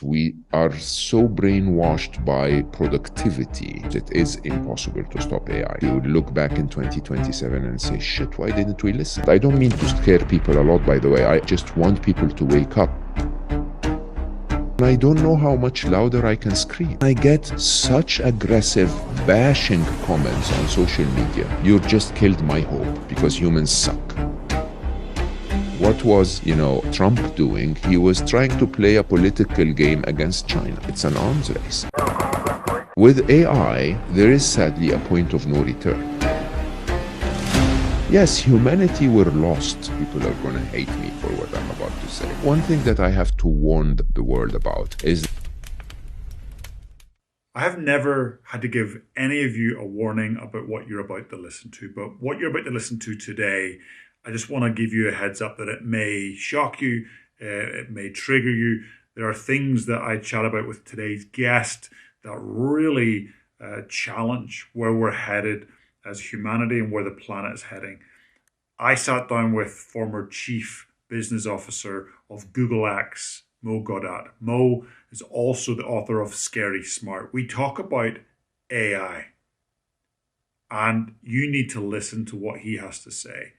We are so brainwashed by productivity. It is impossible to stop AI. You would look back in 2027 and say, shit, why didn't we listen? I don't mean to scare people a lot, by the way. I just want people to wake up. I don't know how much louder I can scream. I get such aggressive bashing comments on social media. You just killed my hope because humans suck. What was, Trump doing? He was trying to play a political game against China. It's an arms race. With AI, there is sadly a point of no return. Yes, humanity were lost. People are going to hate me for what I'm about to say. One thing that I have to warn the world about is I have never had to give any of you a warning about what you're about to listen to, but what you're about to listen to today, I just want to give you a heads up that it may shock you, it may trigger you. There are things that I chat about with today's guest that really challenge where we're headed as humanity and where the planet is heading. I sat down with former chief business officer of Google X, Mo Gawdat. Mo is also the author of Scary Smart. We talk about AI, and you need to listen to what he has to say.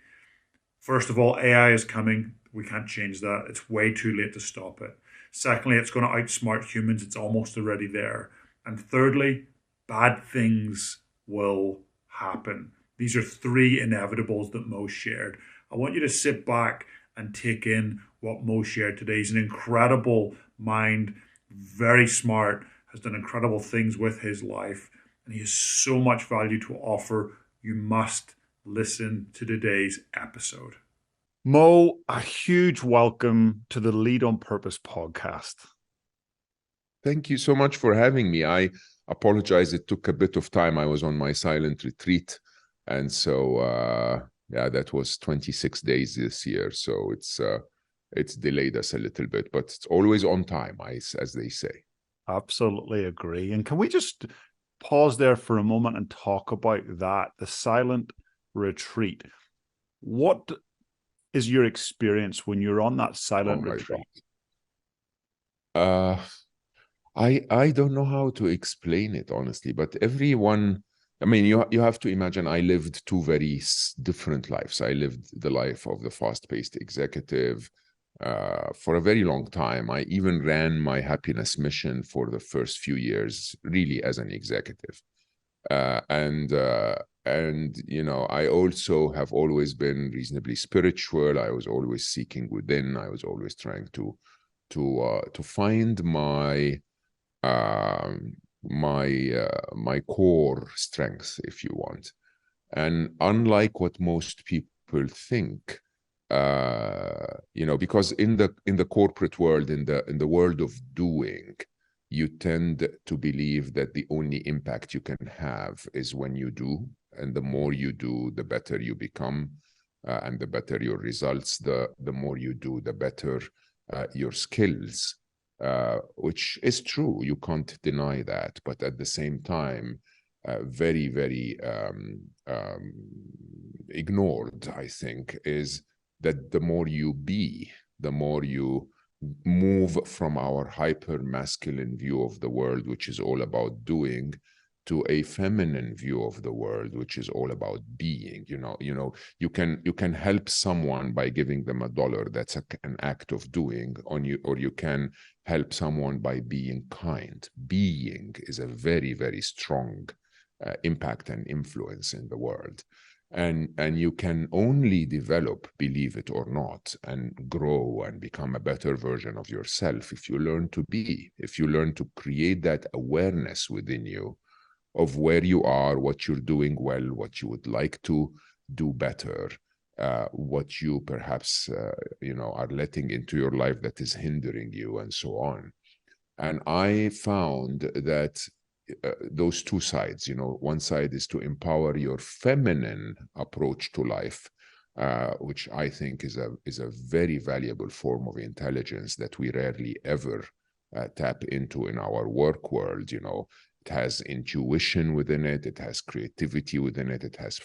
First of all, AI is coming. We can't change that. It's way too late to stop it. Secondly, it's going to outsmart humans. It's almost already there. And thirdly, bad things will happen. These are three inevitables that Mo shared. I want you to sit back and take in what Mo shared today. He's an incredible mind, very smart, has done incredible things with his life, and he has so much value to offer. You must listen to today's episode. Mo, a huge welcome to the Lead on Purpose podcast. Thank you so much for having me. I apologize. It took a bit of time. I was on my silent retreat. And so, that was 26 days this year. So it's delayed us a little bit, but it's always on time, as they say. Absolutely agree. And can we just pause there for a moment and talk about that, the silent retreat? What is your experience when you're on that silent retreat? I don't know how to explain it, honestly, but everyone, I mean, you have to imagine I lived two very different lives. I lived the life of the fast-paced executive for a very long time. I even ran my happiness mission for the first few years, really as an executive. And I also have always been reasonably spiritual. I was always seeking within. I was always trying to find my core strength, if you want. And unlike what most people think, because in the corporate world, in the world of doing, you tend to believe that the only impact you can have is when you do, and the more you do, the better you become, and the better your results. The more you do, the better your skills, which is true. You can't deny that. But at the same time, very, very ignored, I think, is that the more you be, the more you move from our hyper masculine view of the world, which is all about doing, to a feminine view of the world, which is all about being. You can help someone by giving them $1. That's an act of doing on you, or you can help someone by being kind. Being is a very, very strong impact and influence in the world. And you can only develop, believe it or not, and grow and become a better version of yourself if you learn to be, if you learn to create that awareness within you of where you are, what you're doing well, what you would like to do better, what you perhaps are letting into your life that is hindering you, and so on. And I found that those two sides, one side is to empower your feminine approach to life, which I think is a very valuable form of intelligence that we rarely ever tap into in our work world. It It has intuition within it. It has creativity within it. It has,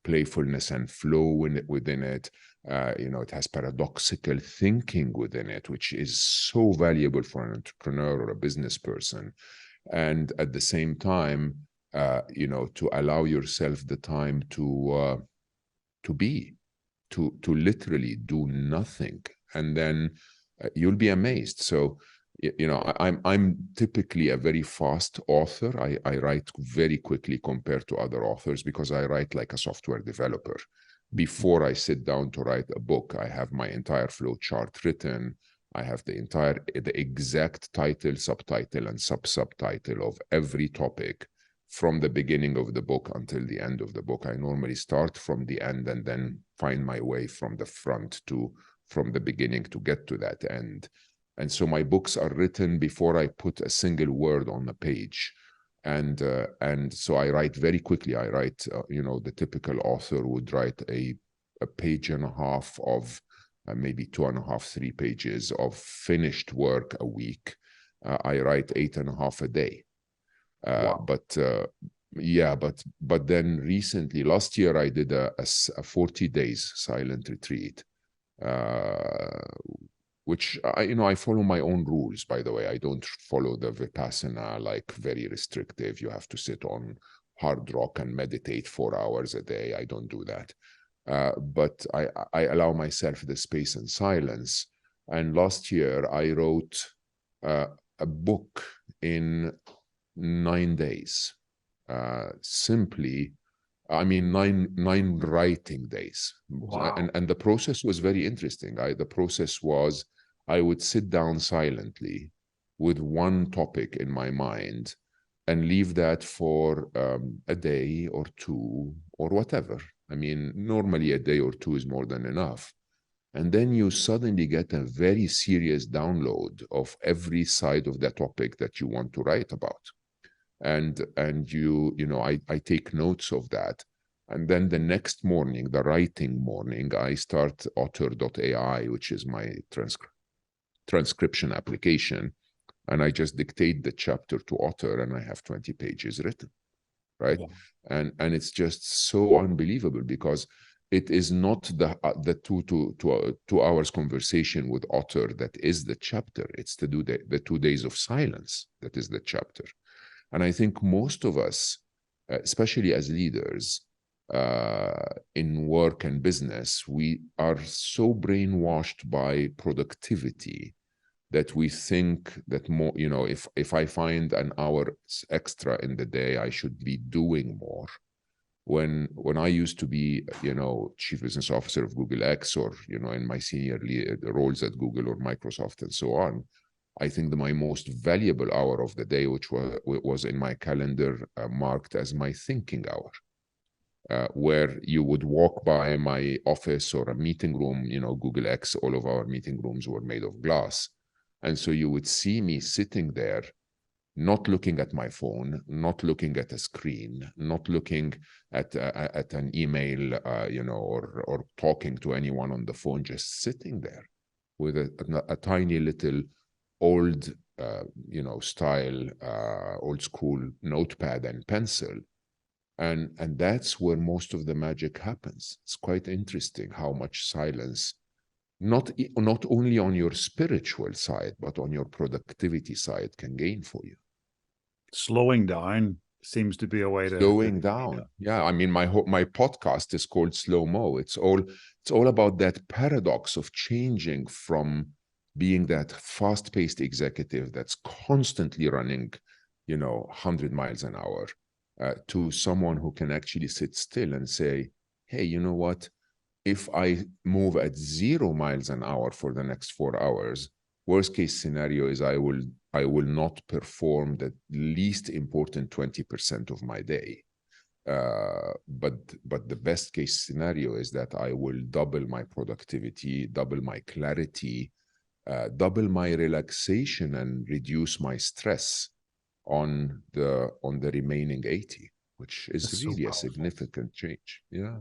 playfulness and flow within it. It has paradoxical thinking within it, which is so valuable for an entrepreneur or a business person. And at the same time, to allow yourself the time to literally do nothing, and then you'll be amazed. So, I'm typically a very fast author. I write very quickly compared to other authors because I write like a software developer. Before I sit down to write a book, I have my entire flow chart written. I have the exact title, subtitle, and subtitle of every topic from the beginning of the book until the end of the book. I normally start from the end and then find my way from the front from the beginning to get to that end. And so my books are written before I put a single word on the page. And so I write very quickly. I write, the typical author would write a page and a half of maybe 2.5, 3 pages of finished work a week. I write 8.5 a day. Wow. But then recently, last year, I did a 40 days silent retreat, which I follow my own rules, by the way. I don't follow the Vipassana, like very restrictive. You have to sit on hard rock and meditate 4 hours a day. I don't do that. But I allow myself the space and silence. And last year, I wrote a book in 9 days. Simply, nine writing days. Wow. And the process was very interesting. The process was, I would sit down silently with one topic in my mind and leave that for a day or two or whatever. Normally a day or two is more than enough. And then you suddenly get a very serious download of every side of the topic that you want to write about. And I take notes of that. And then the next morning, the writing morning, I start otter.ai, which is my transcription application. And I just dictate the chapter to Otter, and I have 20 pages written, right? Yeah. And it's just so unbelievable because it is not the 2 hours conversation with Otter that is the chapter. It's the 2 days of silence that is the chapter. And I think most of us, especially as leaders in work and business, we are so brainwashed by productivity that we think that more, if I find an hour extra in the day, I should be doing more. When I used to be, chief business officer of Google X, or, in my senior roles at Google or Microsoft and so on, I think my most valuable hour of the day, which was in my calendar, marked as my thinking hour, where you would walk by my office or a meeting room. Google X, all of our meeting rooms were made of glass. And so you would see me sitting there, not looking at my phone, not looking at a screen, not looking at an email, or talking to anyone on the phone, just sitting there with a tiny little old, style, old school notepad and pencil. And that's where most of the magic happens. It's quite interesting how much silence, not only on your spiritual side, but on your productivity side, can gain for you. Slowing down seems to be a way to slowing down. Yeah, my podcast is called Slow Mo. It's all about that paradox of changing from being that fast-paced executive that's constantly running, 100 miles an hour, to someone who can actually sit still and say, hey, you know what? If I move at 0 miles an hour for the next 4 hours, worst case scenario is I will not perform the least important 20% of my day. But the best case scenario is that I will double my productivity, double my clarity, double my relaxation, and reduce my stress on the remaining 80, which is really a significant change. Yeah.